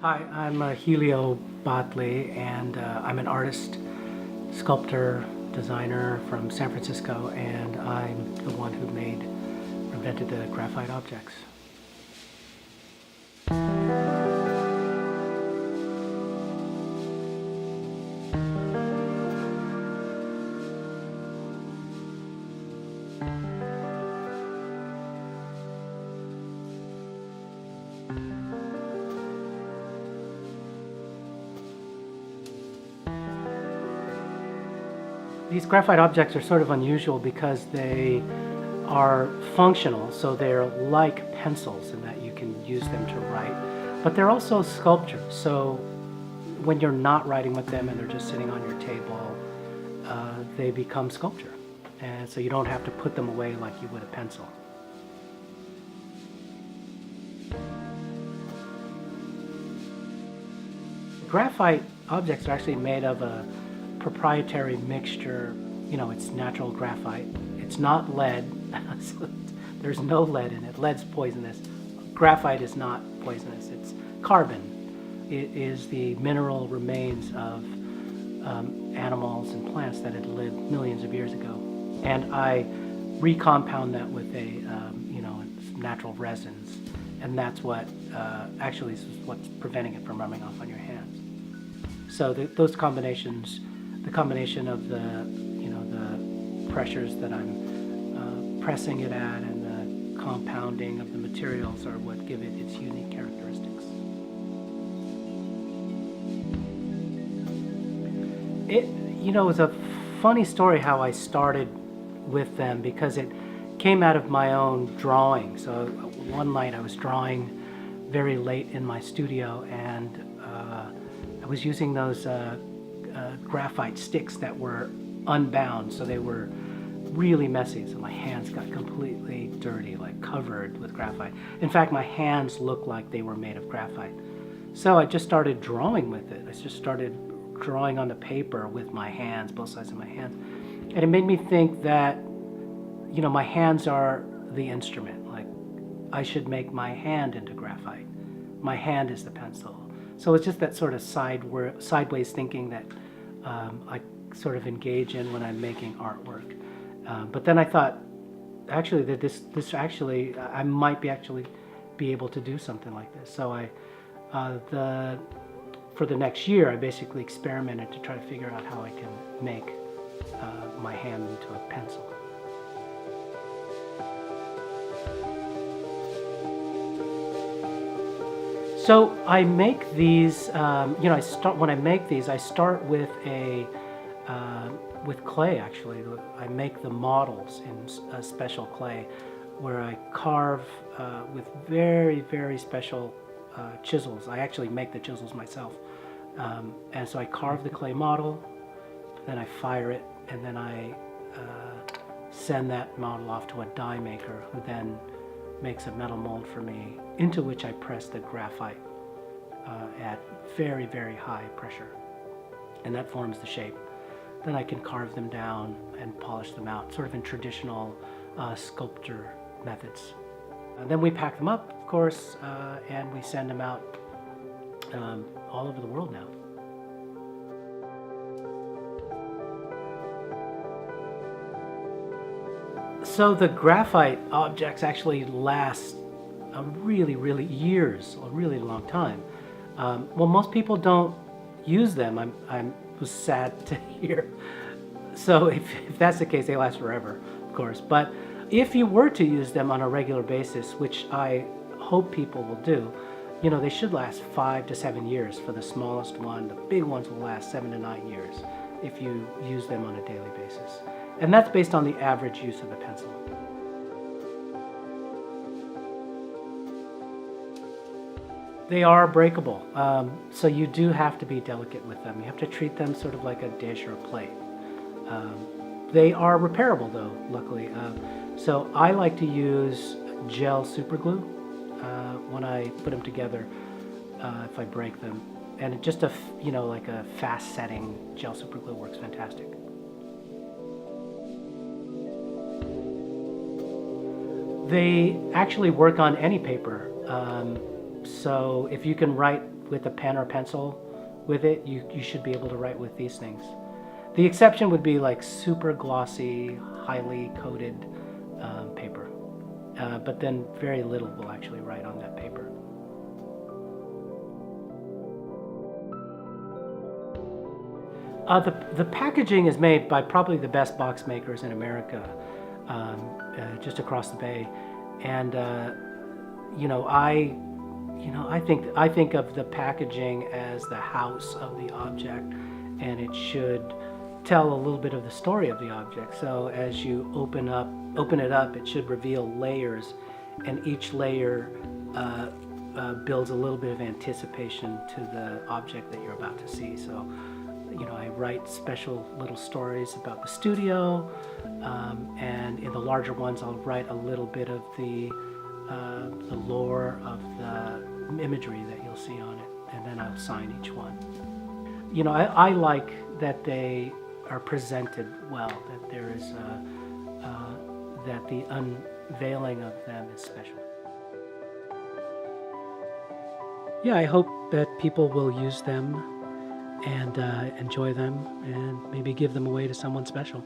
Hi, I'm Agelio Batle, and I'm an artist, sculptor, designer from San Francisco, and I'm the one who invented the graphite objects. These graphite objects are sort of unusual because they are functional, so they're like pencils in that you can use them to write, but they're also sculptures. So when you're not writing with them and they're just sitting on your table, they become sculpture. And so you don't have to put them away like you would a pencil. Graphite objects are actually made of a proprietary mixture. It's natural graphite. It's not lead. So there's no lead in it. Lead's poisonous. Graphite is not poisonous. It's carbon. It is the mineral remains of animals and plants that had lived millions of years ago. And I recompound that with natural resins. And that's what actually is what's preventing it from rubbing off on your hands. So those combinations, the combination of the pressures that I'm pressing it at and the compounding of the materials are what give it its unique characteristics. It's a funny story how I started with them because it came out of my own drawing. So one night I was drawing very late in my studio, and I was using those graphite sticks that were unbound, so they were really messy. So my hands got completely dirty, like covered with graphite. In fact, my hands looked like they were made of graphite. So I just started drawing with it. I just started drawing on the paper with my hands, both sides of my hands. And it made me think that, my hands are the instrument. Like, I should make my hand into graphite. My hand is the pencil. So it's just that sort of sideways thinking that I sort of engage in when I'm making artwork. But then I thought, actually, that this actually, I might be able to do something like this. So for the next year, I basically experimented to try to figure out how I can make my hand into a pencil. So I make these. When I make these, I start with with clay. Actually, I make the models in a special clay, where I carve with very, very special chisels. I actually make the chisels myself, and so I carve the clay model, then I fire it, and then I send that model off to a die maker, who then makes a metal mold for me, into which I press the graphite at very, very high pressure, and that forms the shape. Then I can carve them down and polish them out, sort of in traditional sculpture methods. And then we pack them up, of course, and we send them out all over the world now. So the graphite objects actually last a really, really years, a really long time. Well, most people don't use them. I was sad to hear. So if that's the case, they last forever, of course. But if you were to use them on a regular basis, which I hope people will do, they should last 5 to 7 years for the smallest one. The big ones will last 7 to 9 years if you use them on a daily basis. And that's based on the average use of a pencil. They are breakable, so you do have to be delicate with them. You have to treat them sort of like a dish or a plate. They are repairable though, luckily. So I like to use gel superglue when I put them together, if I break them. And just like a fast setting gel superglue works fantastic. They actually work on any paper. So if you can write with a pen or pencil with it, you should be able to write with these things. The exception would be like super glossy, highly coated paper. But then very little will actually write on that paper. The packaging is made by probably the best box makers in America, just across the bay, and I think of the packaging as the house of the object, and it should tell a little bit of the story of the object. So as you open it up, it should reveal layers, and each layer builds a little bit of anticipation to the object that you're about to see. So, I write special little stories about the studio, and in the larger ones, I'll write a little bit of the lore of the imagery that you'll see on it, and then I'll sign each one. I like that they are presented well, that there is that the unveiling of them is special. Yeah, I hope that people will use them and enjoy them and maybe give them away to someone special.